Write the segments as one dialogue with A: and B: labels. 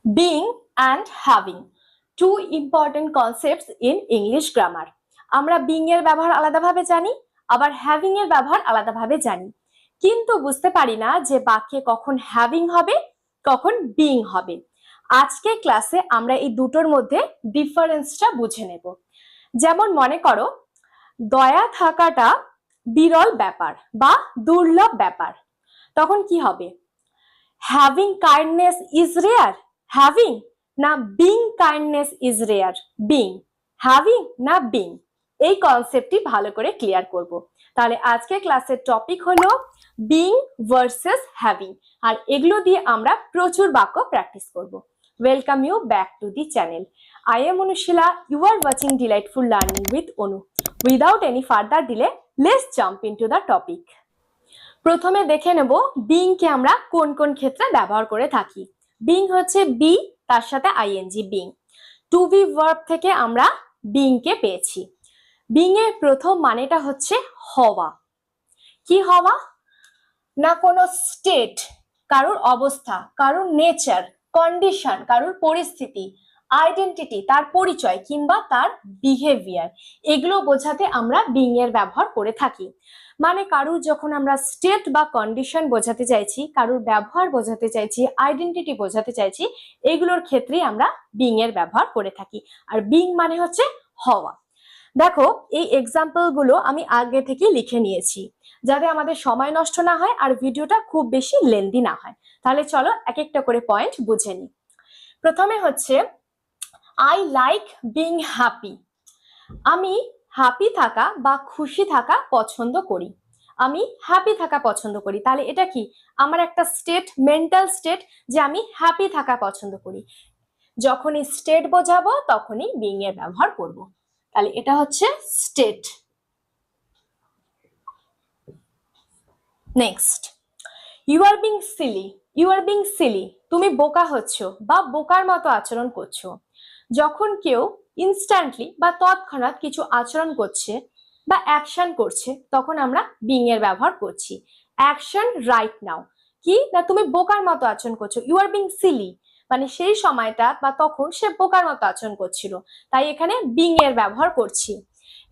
A: Being and having, two important concepts in English grammar. আমরা being এর ব্যবহার আলাদাভাবে জানি, আবার having এর ব্যবহার আলাদাভাবে জানি, কিন্তু বুঝতে পারি না যে বাক্যে কখন having হবে, কখন being হবে। আজকে ক্লাসে আমরা এই দুটোর মধ্যে ডিফারেন্সটা বুঝে নেব। যেমন মনে করো, দয়া থাকাটা বিরল ব্যাপার বা দুর্লভ ব্যাপার, তখন কি হবে? Having kindness is rare, having না being kindness is rare, being, having না being, এই কনসেপ্টটি ভালো করে ক্লিয়ার করব। তাহলে আজকে ক্লাসের টপিক হলো being versus having, আর এগুলো দিয়ে আমরা প্রচুর বাক্য প্র্যাকটিস করব। Welcome you back to the channel. I am Anushila, you are watching Delightful Learning with Anu. Without any further delay, let's jump into the topic. প্রথমে দেখে নেব বিং কে আমরা কোন কোন ক্ষেত্রে ব্যবহার করে থাকি। বিং হচ্ছে বি, তার সাথে ING, being. To be verb থেকে আমরা বিং কে পেয়েছি। বিং এর প্রথম মানেটা হচ্ছে হওয়া। কি হওয়া? না কোনো স্টেট, কারোর অবস্থা, কারোর নেচার, কন্ডিশন, কারোর পরিস্থিতি, আইডেন্টিটি, তার পরিচয় কিংবা তার বিহেভিয়ার, এগুলো বোঝাতে আমরা বিং এর ব্যবহার করে থাকি। মানে কারুর যখন আমরা স্টেট বা কন্ডিশন বোঝাতে চাইছি, কারুর ব্যবহার বোঝাতে চাইছি, আইডেন্টিটি বোঝাতে চাইছি, এগুলোর ক্ষেত্রেই আমরা বিং এর ব্যবহার করে থাকি। আর বিং মানে হচ্ছে হওয়া। দেখো, এই এক্সাম্পল গুলো আমি আগে থেকে লিখে নিয়েছি যাতে আমাদের সময় নষ্ট না হয় আর ভিডিওটা খুব বেশি লেন্দি না হয়। তাহলে চলো এক একটা করে পয়েন্ট বুঝে নিই। প্রথমে হচ্ছে আই লাইক বিং হ্যাপি, আমি হ্যাপি থাকা বা খুশি থাকা পছন্দ করি। আমি হ্যাপি থাকা পছন্দ করি, তাহলে এটা কি? আমার একটা স্টেট, মেন্টাল স্টেট, যে আমি হ্যাপি থাকা পছন্দ করি। যখনই স্টেট বোঝাবো তখনই বিং এর ব্যবহার করব। তাহলে এটা হচ্ছে state. Next, you are being silly, you are being silly, তুমি বোকা হচ্ছ বা বোকার মতো আচরণ করছো। যখন কেউ ইনস্ট্যান্টলি বা তৎক্ষণাৎ কিছু আচরণ করছে বা অ্যাকশন করছে, তখন আমরা বিং এর ব্যবহার করছি। অ্যাকশন রাইট নাও, কি না তুমি বোকার মতো আচরণ করছো, ইউ আর বিং সিলি, মানে সেই সময়টা বা তখন সে বোকার মতো আচরণ করছিল, তাই এখানে বিং এর ব্যবহার করছি।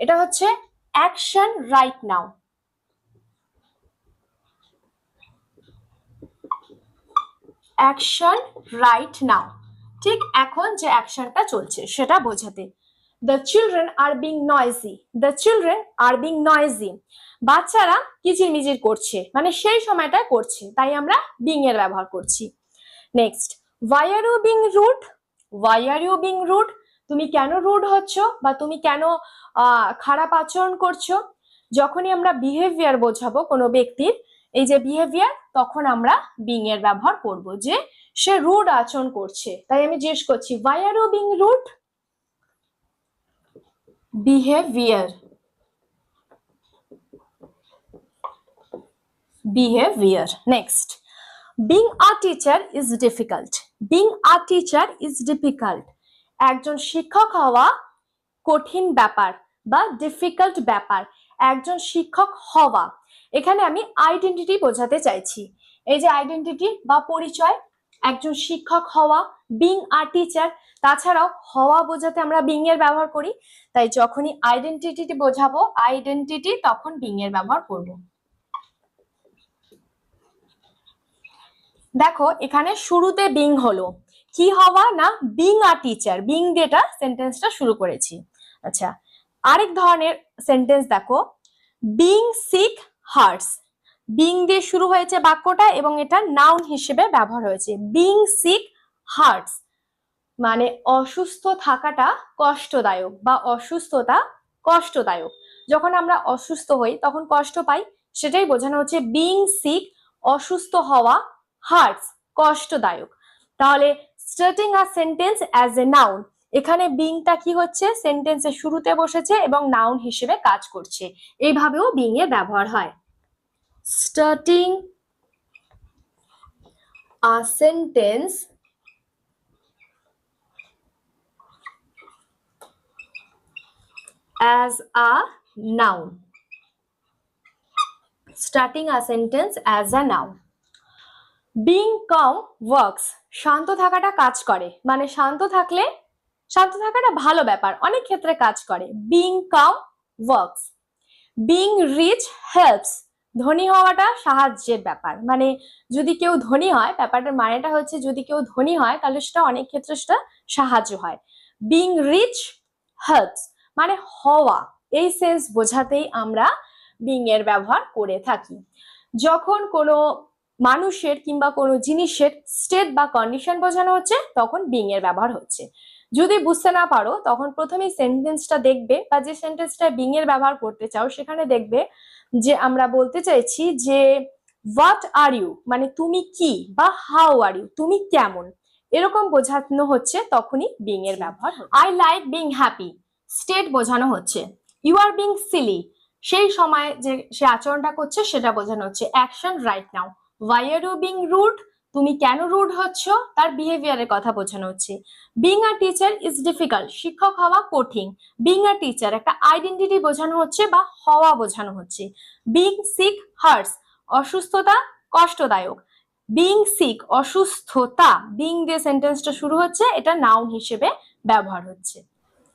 A: এটা হচ্ছে অ্যাকশন রাইট নাও। অ্যাকশন রাইট নাও, ঠিক এখন যে অ্যাকশনটা চলছে সেটা বোঝাতে। The children are being noisy, the children are being noisy, বাচ্চারা কিচিরমিচির করছে, মানে সেই সময়টা করছে, তাই আমরা বিং এর ব্যবহার করছি। Next, why are you being rude, why are you being rude, তুমি কেন রুড হচ্ছ বা তুমি কেন খারাপ আচরণ করছো। যখনই আমরা বিহেভিয়ার বোঝাবো কোনো ব্যক্তির, এই যে বিহেভিয়ার, তখন আমরা বিং এর ব্যবহার করব, যে সে রুড আচরণ করছে, তাই আমি জিজ্ঞেস করছি why are you being rude, behavior, behavior. Next, being a teacher is difficult, being a teacher is difficult, একজন শিক্ষক হওয়া কঠিন ব্যাপার বা ডিফিকাল্ট ব্যাপার, একজন শিক্ষক হওয়া। এখানে আমি আইডেন্টিটি বোঝাতে চাইছি, এই যে আইডেন্টিটি বা পরিচয়, একজন শিক্ষক হওয়া, বিং আ টিচার। তাছাড়াও হওয়া বোঝাতে আমরা বিং এর ব্যবহার করি, তাই যখনই আইডেন্টিটি বোঝাবো আইডেন্টিটি, তখন বিং এর ব্যবহার করব। দেখো এখানে শুরুতে বিং হলো, কি হওয়া না বিং আ টিচার, বিং দিয়েটা সেন্টেন্সটা শুরু করেছি। আচ্ছা, আরেক ধরনের সেন্টেন্স দেখো, বিং সিক হার্টস, বিং দিয়ে শুরু হয়েছে বাক্যটা এবং এটা নাউন হিসেবে ব্যবহার হয়েছে। বিং সিক হার্টস মানে অসুস্থ থাকাটা কষ্টদায়ক বা অসুস্থতা কষ্টদায়ক। যখন আমরা অসুস্থ হই তখন কষ্ট পাই, সেটাই বোঝানো হচ্ছে বিং সিক, অসুস্থ হওয়া, হার্টস কষ্টদায়ক। তাহলে starting a sentence as a noun, এখানে বিংটা কি হচ্ছে, সেন্টেন্সের শুরুতে বসেছে এবং নাউন হিসেবে কাজ করছে। এইভাবেও বিং এর ব্যবহার হয়। Starting a sentence as a noun, starting a sentence as a noun. Being calm works, শান্ত থাকাটা কাজ করে, মানে শান্ত থাকাটা ভালো ব্যাপার, অনেক ক্ষেত্রে কাজ করে। Being calm works. Being rich helps, ধনী হওয়াটা সাহায্যের ব্যাপার, মানে যদি কেউ ধনী হয়, ব্যাপারটার মানেটা হচ্ছে যদি কেউ ধনী হয় তাহলে সেটা অনেক ক্ষেত্রে সেটা সাহায্য হয়। বিং রিচ হেল্পস মানে হওয়া, এই সেন্স বোঝাতেই আমরা বিং এর ব্যবহার করে থাকি। যখন কোনো মানুষের কিংবা কোনো জিনিসের স্টেট বা কন্ডিশন বোঝানো হচ্ছে তখন বিং এর ব্যবহার হচ্ছে। যদি বুঝতে না পারো তখন প্রথমেই সেন্টেন্সটা দেখবে, বা যে সেন্টেন্সটা বিং এর ব্যবহার করতে চাও সেখানে দেখবে যে আমরা বলতে চাইছি যে হোয়াট আর ইউ, মানে তুমি কি, বা হাউ আর ইউ, তুমি কেমন, এরকম বোঝানো হচ্ছে, তখনই বিং এর ব্যবহার। I like being happy, state বোঝানো হচ্ছে। ইউ আর বিং সিলি, সেই সময় যে সে আচরণটা করছে সেটা বোঝানো হচ্ছে। Action right now. Why are you being rude, তুমি কেন রুড হচ্ছ, তার বিহেভিয়ারের কথা বোঝানো হচ্ছে। Being a teacher is difficult, শিক্ষক হওয়া কঠিন। বিং আ টিচার একটা আইডেন্টিটি বোঝানো হচ্ছে বা হওয়া বোঝানো হচ্ছে। বিং সিক হার্টস, অসুস্থতা কষ্টদায়ক। বিং সিক অসুস্থতা, বিং দিয়ে সেন্টেন্সটা শুরু হচ্ছে, এটা নাউন হিসেবে ব্যবহার হচ্ছে।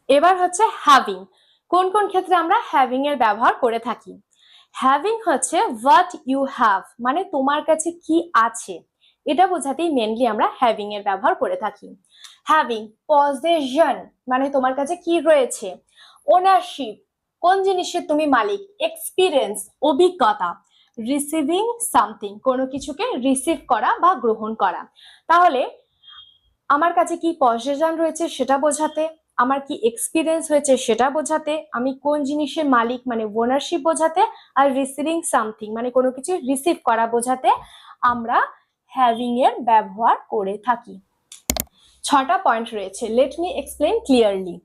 A: এবার হচ্ছে হ্যাভিং। কোন কোন ক্ষেত্রে আমরা হ্যাভিং এর ব্যবহার করে থাকি? হ্যাভিং হচ্ছে হোয়াট ইউ হ্যাভ, মানে তোমার কাছে কি আছে, এটা বোঝাতেই মেনলি আমরা হ্যাভিং এর ব্যবহার করে থাকি। হ্যাভিং পজেশন, মানে তোমার কাছে কি রয়েছে। ওনারশিপ, কোন জিনিসের তুমি মালিক। এক্সপিরিয়েন্স অভিজ্ঞতা। রিসিভিং সামথিং, কোনো কিছুকে রিসিভ করা বা গ্রহণ করা। তাহলে আমার কাছে কি পজেশন রয়েছে সেটা বোঝাতে, আমার কি এক্সপিরিয়েন্স হয়েছে সেটা বোঝাতে, আমি কোন জিনিসের মালিক মানে ওনারশিপ বোঝাতে, আর রিসিভিং সামথিং মানে কোনো কিছু রিসিভ করা বোঝাতে আমরা হ্যাভিং এর ব্যবহার করে থাকি। 6টা পয়েন্ট রয়েছে, let me explain clearly.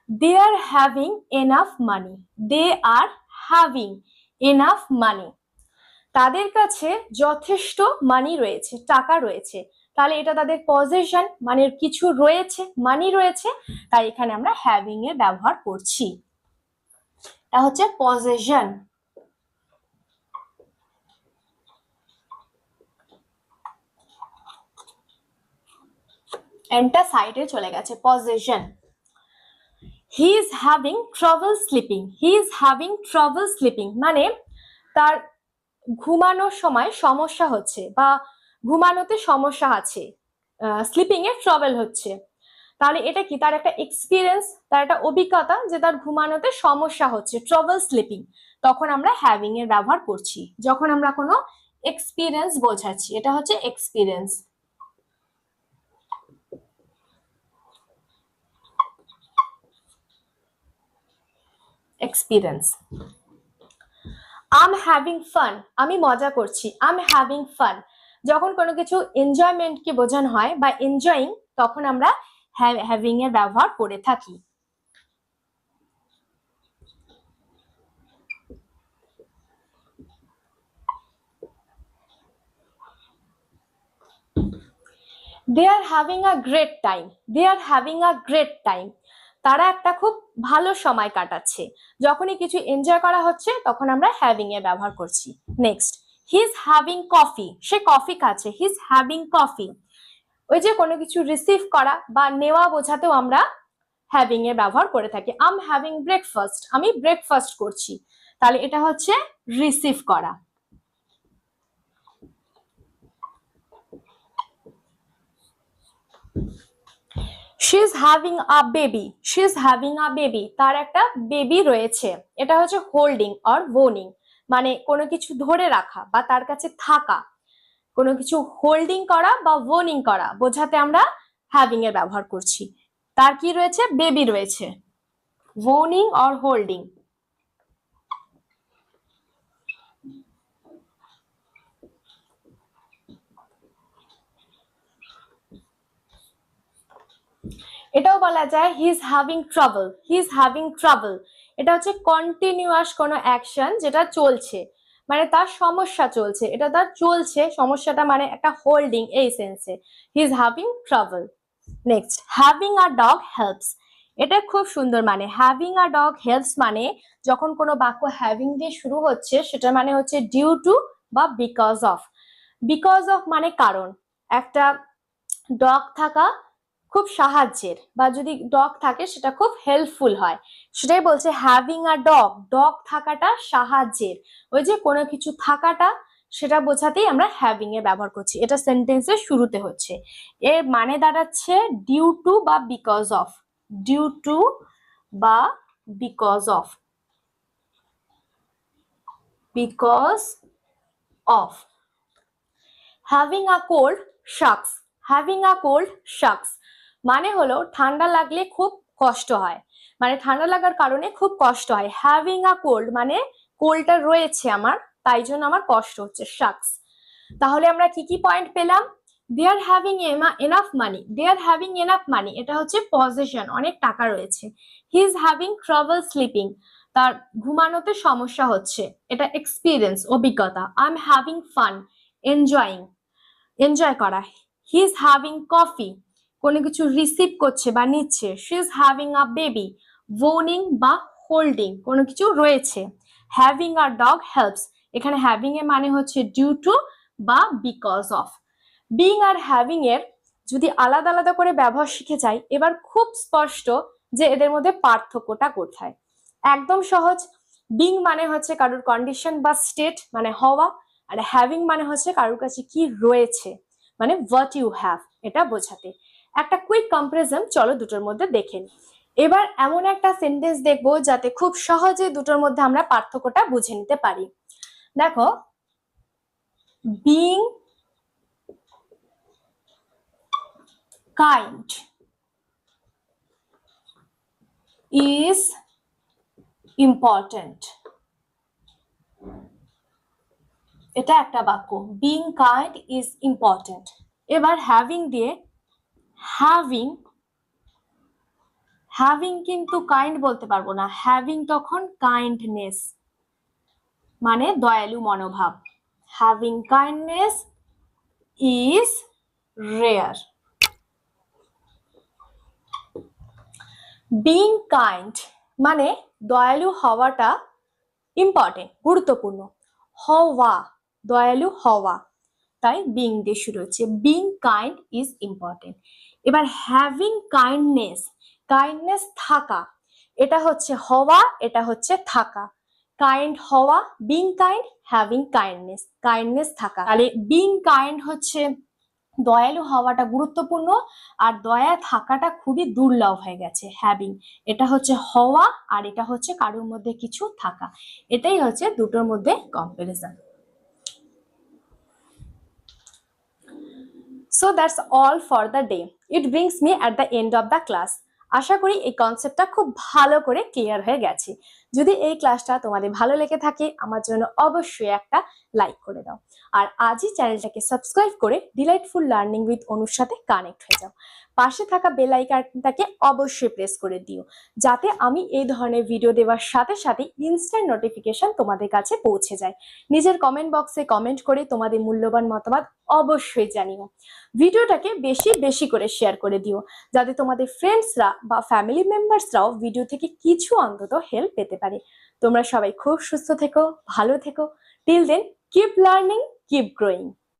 A: They are having enough money, they are having enough money, তাদের কাছে যথেষ্ট মানি রয়েছে, টাকা রয়েছে। তাহলে এটা তাদের পজেশন, মানে কিছু রয়েছে, মানি রয়েছে, তাই এখানে আমরা হ্যাভিং এর ব্যবহার করছি। এটা হচ্ছে পজেশন। এন্ডটা সাইডে চলে গেছে, possession. He is having trouble sleeping, he is having trouble sleeping মানে তার ঘুমানোর সময় সমস্যা হচ্ছে বা ঘুমানোতে সমস্যা আছে, স্লিপিং এ ট্রাভেল হচ্ছে। তাহলে এটা কি, তার একটা এক্সপিরিয়েন্স, তার একটা অভিজ্ঞতা যে তার ঘুমানোতে সমস্যা হচ্ছে, ট্রাভেল স্লিপিং। তখন আমরা হ্যাভিং এর ব্যবহার করছি যখন আমরা কোনো এক্সপিরিয়েন্স বোঝাচ্ছি, এটা হচ্ছে এক্সপিরিয়েন্স। এক্সপিরিয়েন্স। আম হ্যাভিং ফান, আমি মজা করছি। আম হ্যাভিং ফান, যখন কোনো কিছু এনজয়মেন্টকে বোঝানো হয় বা এনজয়িং, তখন আমরা হ্যাভিং এর ব্যবহার করে থাকি। They are having a great time, they are having a great time, তারা একটা খুব ভালো সময় কাটাচ্ছে। যখনই কিছু এনজয় করা হচ্ছে তখন আমরা হ্যাভিং এর ব্যবহার করছি। Next, he is having coffee, সে কফি খাচ্ছে। হি ইজ হ্যাভিং কফি, ওই যে কোনো কিছু রিসিভ করা বা নেওয়া বোঝাতেও আমরা হ্যাভিং এর ব্যবহার করে থাকি। আম হ্যাভিং ব্রেকফাস্ট, আমি ব্রেকফাস্ট করছি, তাহলে এটা হচ্ছে রিসিভ করা। She is having a baby, she is having a baby, তার একটা বেবি রয়েছে। এটা হচ্ছে হোল্ডিং অর ওনিং, মানে কোনো কিছু ধরে রাখা বা তার কাছে থাকা, কোনো কিছু হোল্ডিং করা বা ওনিং করা বোঝাতে আমরা হ্যাভিং এর ব্যবহার করছি। তার কি রয়েছে, বেবি রয়েছে। Owning or holding. এটাও বলা যায় হি is having trouble, he is having trouble, এটা হচ্ছে কন্টিনিউয়াস কোনো অ্যাকশন যেটা চলছে, মানে তার সমস্যা চলছে, এটা তার চলছে সমস্যাটা, মানে একটা হোল্ডিং এই সেন্সে। He is having trouble. Next, having a dog helps, এটা খুব সুন্দর, মানে হ্যাভিং আ ডগ হেল্পস মানে যখন কোনো বাক্য হ্যাভিং দিয়ে শুরু হচ্ছে সেটা মানে হচ্ছে ডিউ টু বা বিকজ অফ। বিকজ অফ মানে কারণ, একটা ডগ থাকা খুব সাহায্যের, বা যদি ডগ থাকে সেটা খুব হেল্পফুল হয়, সেটাই বলছে হ্যাভিং আ ডগ, ডগ থাকাটা সাহায্যের, ওই যে কোনো কিছু থাকাটা সেটা বোঝাতেই আমরা হ্যাভিং এর ব্যবহার করছি। এটা সেন্টেন্সের শুরুতে হচ্ছে, এর মানে দাঁড়াচ্ছে ডিউ টু বা বিকজ অফ, ডিউ টু বা because of, because of. Having a cold sucks, having a cold sucks মানে হলো ঠান্ডা লাগলে খুব কষ্ট হয়, মানে ঠান্ডা লাগার কারণে খুব কষ্ট হয়। হ্যাভিং আ কোল্ড মানে কোল্ডটা রয়েছে আমার, তাই জন্য আমার কষ্ট হচ্ছে, শাকস। তাহলে আমরা কি কি পয়েন্ট পেলাম? They are having enough money, they are having enough money, এটা হচ্ছে পজিশন, অনেক টাকা রয়েছে। He is having trouble sleeping, তার ঘুমানোতে সমস্যা হচ্ছে, এটা এক্সপিরিয়েন্স, অভিজ্ঞতা। I am having fun, enjoying, enjoy করা। হি ইজ হ্যাভিং কফি, কোনো কিছু রিসিভ করছে বা নিচ্ছে। She is having a baby, owning বা হোল্ডিং, কোনো কিছু রয়েছে। হ্যাভিং আ ডগ হেল্পস, এখানে হ্যাভিং এর মানে হচ্ছে ডিউ টু বা because of. Being are having এর যদি আলাদা আলাদা করে ব্যবহার শিখে যাই, এবার খুব স্পষ্ট যে এদের মধ্যে পার্থক্যটা কোথায়। একদম সহজ, বিং মানে হচ্ছে কারোর কন্ডিশন বা স্টেট মানে হওয়া, আর হ্যাভিং মানে হচ্ছে কারোর কাছে কি রয়েছে মানে হোয়াট ইউ হ্যাভ, এটা বোঝাতে। একটা কুইক কম্পারিজন চলো দুটোর মধ্যে দেখে নিই। এবার এমন একটা সেন্টেন্স দেখবো যাতে খুব সহজে দুটোর মধ্যে আমরা পার্থক্যটা বুঝে নিতে পারি। দেখো, বিং kind is important, এটা একটা বাক্য, being kind is important। এবার হ্যাভিং দিয়ে, হ্যাভিং, হ্যাভিং কিন্তু কাইন্ড বলতে পারবো না, হ্যাভিং তখন কাইন্ডনেস মানে দয়ালু মনোভাব। Having kindness is rare. Being kind মানে দয়ালু হওয়াটা ইম্পর্টেন্ট, গুরুত্বপূর্ণ। হওয়া, দয়ালু হওয়া, তাই বিং দিয়ে শুরু হচ্ছে। Being kind is important. এবার হ্যাভিং কাইন্ডনেস, কাইন্ডনেস থাকা, এটা হচ্ছে হওয়া, এটা হচ্ছে থাকা। কাইন্ড হওয়া, being kind, having kindness, kindness থাকা। তাহলে বিং কাইন্ড হচ্ছে দয়ালু হওয়াটা গুরুত্বপূর্ণ, আর দয়া থাকাটা খুবই দুর্লভ হয়ে গেছে। হ্যাভিং এটা হচ্ছে হওয়া, আর এটা হচ্ছে কারোর মধ্যে কিছু থাকা। এটাই হচ্ছে দুটোর মধ্যে comparison. So that's all for the day. It brings me at the end of the class. আশা করি এই কনসেপ্টটা খুব ভালো করে ক্লিয়ার হয়ে গেছে। যদি এই ক্লাসটা তোমাদের ভালো লেগে থাকে, আমার জন্য অবশ্যই একটা লাইক করে দাও, আর আজই চ্যানেলটাকে সাবস্ক্রাইব করে ডিলাইটফুল লার্নিং উইথ অনুর সাথে কানেক্ট হয়ে যাও। পাশে থাকা বেল আইকনটাকে অবশ্যই প্রেস করে দিও, যাতে আমি এই ধরনের ভিডিও দেওয়ার সাথে সাথে ইনস্ট্যান্ট নোটিফিকেশন তোমাদের কাছে পৌঁছে যায়। নিজের কমেন্ট বক্সে কমেন্ট করে তোমাদের মূল্যবান মতামত অবশ্যই জানিও। ভিডিওটাকে বেশি বেশি করে শেয়ার করে দিও, যাতে তোমাদের ফ্রেন্ডসরা বা ফ্যামিলি মেম্বার্সরাও ভিডিও থেকে কিছু অন্তত হেল্প পেতে পারে। তোমরা সবাই খুব সুস্থ থেকো, ভালো থেকো। Till then, keep learning, keep growing.